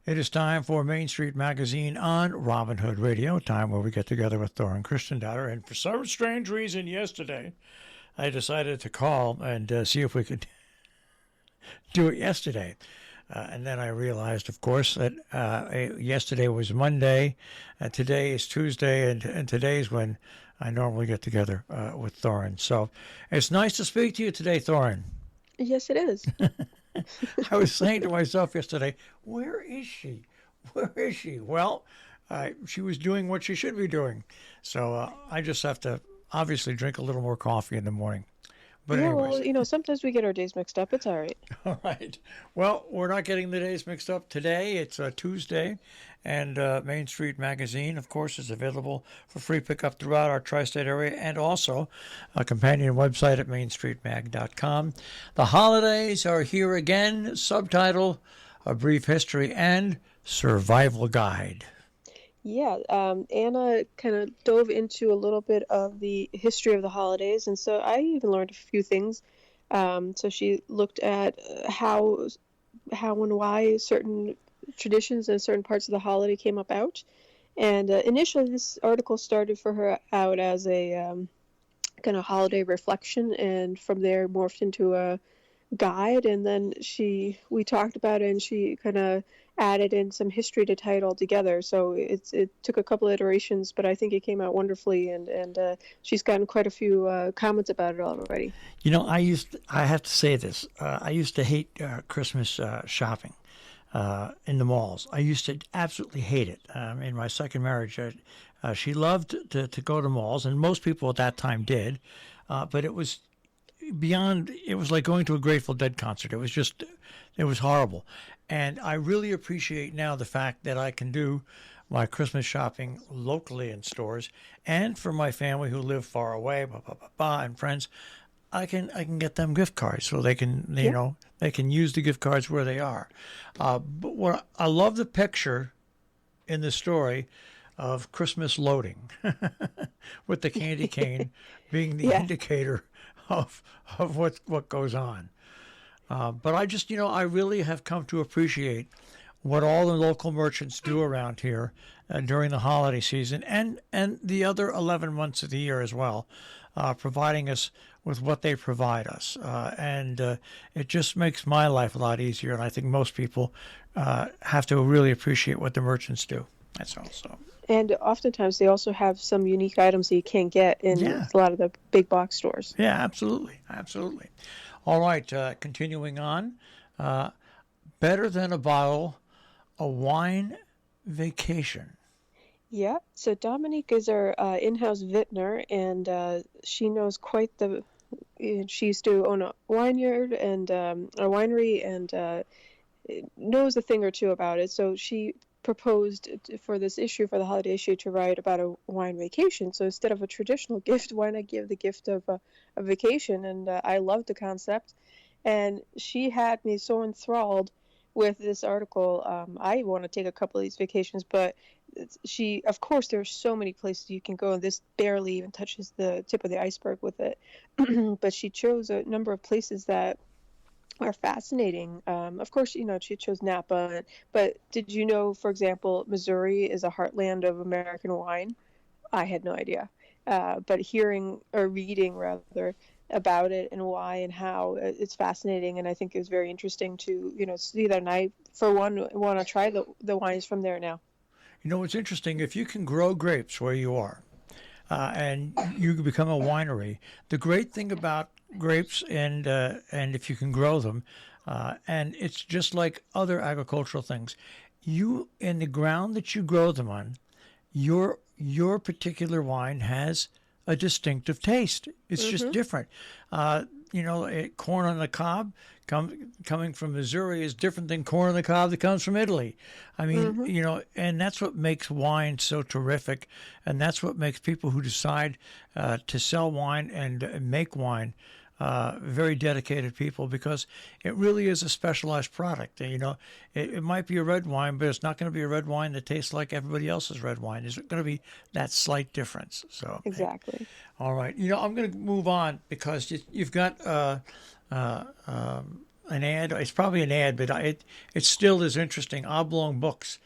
It is time for Main Street Magazine on Robin Hood Radio, time where we get together with Thorunn Kristjansdottir. And for some strange reason, yesterday, I decided to call and see if we could do it yesterday. And then I realized, of course, that yesterday was Monday, today is Tuesday, and today is when I normally get together with Thorunn. So it's nice to speak to you today, Thorunn. Yes, it is. I was saying to myself yesterday, where is she? Where is she? Well, she was doing what she should be doing. So I just have to obviously drink a little more coffee in the morning. But Yeah, anyways, well, sometimes we get our days mixed up. It's all right. all right. Well, we're not getting the days mixed up today. It's Tuesday, and Main Street Magazine, of course, is available for free pickup throughout our tri-state area, and also a companion website at mainstreetmag.com. The holidays are here again. Subtitle, A Brief History and Survival Guide. Yeah, Anna kind of dove into a little bit of the history of the holidays, and so I even learned a few things. So she looked at how and why certain traditions and certain parts of the holiday came about. And initially, this article started for her out as a kind of holiday reflection, and from there morphed into a guide. And then we talked about it, and she kind of added in some history to tie it all together. So it took a couple iterations, but I think it came out wonderfully, and she's gotten quite a few comments about it already. You know, I have to say this. I used to hate Christmas shopping in the malls. I used to absolutely hate it. In my second marriage, she loved to go to malls, and most people at that time did. But it was it was like going to a Grateful Dead concert. It was horrible. And I really appreciate now the fact that I can do my Christmas shopping locally in stores, and for my family who live far away, and friends, I can get them gift cards so they can they can use the gift cards where they are. But what I love the picture in the story of Christmas loading with the candy cane being the Yeah. indicator of what goes on. But I just, I really have come to appreciate what all the local merchants do around here during the holiday season and the other 11 months of the year as well, providing us with what they provide us. And it just makes my life a lot easier. And I think most people have to really appreciate what the merchants do. That's all. So. And oftentimes they also have some unique items that you can't get in a lot of the big box stores. Yeah, absolutely. Absolutely. All right, continuing on. Better than a bottle, a wine vacation. Yeah, so Dominique is our in-house vintner, and she knows she used to own a vineyard and a winery, and knows a thing or two about it. So she proposed for this issue, for the holiday issue, to write about a wine vacation. So instead of a traditional gift, why not give the gift of a vacation? And I loved the concept, and she had me so enthralled with this article. I want to take a couple of these vacations, but of course, there are so many places you can go, and this barely even touches the tip of the iceberg with it. But she chose a number of places that are fascinating. Of course, she chose Napa, but did you know, for example, Missouri is a heartland of American wine? I had no idea. But hearing or reading rather about it and why and how, it's fascinating, and I think it's very interesting to see that. And I, for one, want to try the wines from there now. It's interesting if you can grow grapes where you are, and you become a winery. The great thing about grapes, and if you can grow them, and it's just like other agricultural things. You, in the ground that you grow them on, your particular wine has a distinctive taste. It's just different. Corn on the cob coming from Missouri is different than corn on the cob that comes from Italy. I mean, and that's what makes wine so terrific, and that's what makes people who decide to sell wine and make wine very dedicated people, because it really is a specialized product. It might be a red wine, but it's not going to be a red wine that tastes like everybody else's red wine. There's going to be that slight difference. So Exactly. all right. I'm going to move on because you've got an ad. It's probably an ad, but it still is interesting. Oblong books.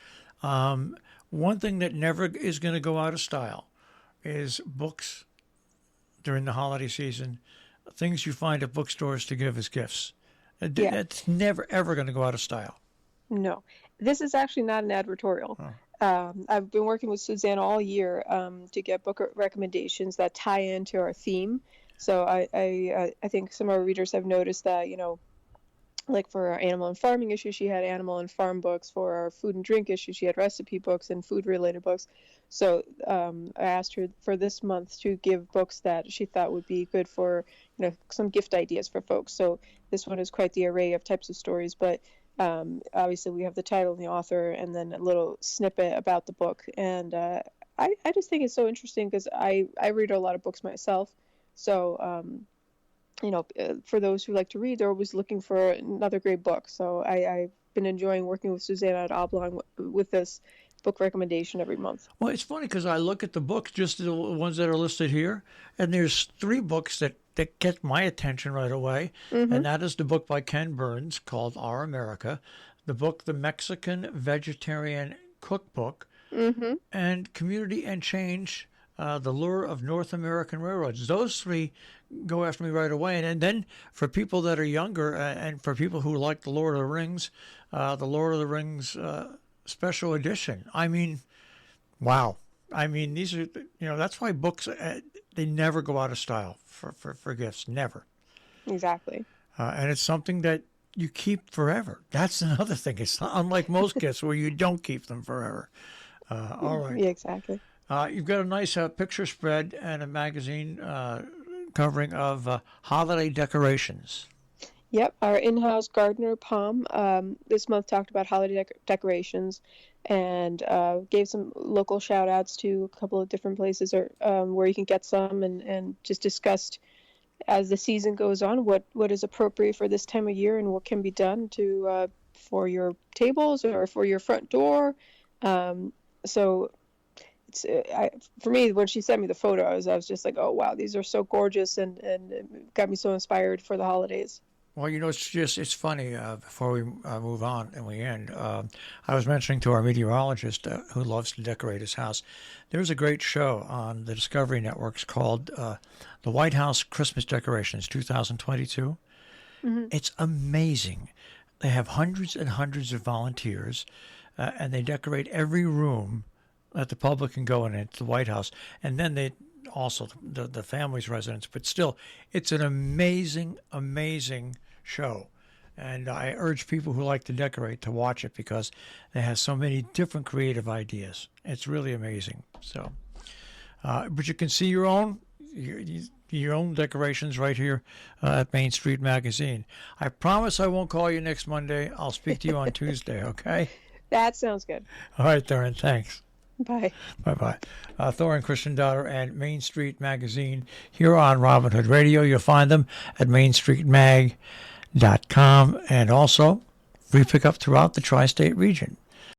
One thing that never is going to go out of style is books during the holiday season, things you find at bookstores to give as gifts. Yeah. That's never, ever going to go out of style. No, this is actually not an advertorial. I've been working with Susanna all year to get book recommendations that tie into our theme. So I think some of our readers have noticed that, like for our animal and farming issue, she had animal and farm books. For our food and drink issue, she had recipe books and food-related books. So I asked her for this month to give books that she thought would be good for, some gift ideas for folks. So this one is quite the array of types of stories, but obviously we have the title and the author and then a little snippet about the book. And I just think it's so interesting because I read a lot of books myself. So, for those who like to read, they're always looking for another great book. So I've been enjoying working with Susanna at Oblong with this book recommendation every month. Well, it's funny because I look at the books, just the ones that are listed here, and there's 3 books that get my attention right away. Mm-hmm. And that is the book by Ken Burns called Our America, the book The Mexican Vegetarian Cookbook, Mm-hmm. and Community and Change, The Lure of North American Railroads. Those 3 go after me right away. And then for people that are younger and for people who like The Lord of the Rings, special edition. I mean, wow. I mean, these are, that's why books, they never go out of style for gifts. Never. Exactly. And it's something that you keep forever. That's another thing. It's not unlike most gifts where you don't keep them forever. All right. Yeah, exactly. You've got a nice picture spread and a magazine covering of holiday decorations. Yep, our in-house gardener, Palm, this month talked about holiday decorations and gave some local shout-outs to a couple of different places where you can get some and just discussed as the season goes on what is appropriate for this time of year and what can be done to for your tables or for your front door. So it's for me, when she sent me the photos, I was just like, oh, wow, these are so gorgeous and it got me so inspired for the holidays. Well, it's funny, before we move on and we end, I was mentioning to our meteorologist who loves to decorate his house, there's a great show on the Discovery Networks called The White House Christmas Decorations 2022. Mm-hmm. It's amazing. They have hundreds and hundreds of volunteers, and they decorate every room that the public can go in at the White House. And then they also the family's residence, but still, it's an amazing, amazing show. And I urge people who like to decorate to watch it because it has so many different creative ideas. It's really amazing. So, but you can see your own decorations right here at Main Street Magazine. I promise I won't call you next Monday. I'll speak to you on Tuesday, okay? That sounds good. All right, Thorunn, thanks. Bye. Bye-bye. Thorunn Kristjansdottir and Main Street Magazine here on Robin Hood Radio. You'll find them at mainstreetmag.com and also free pickup throughout the tri-state region.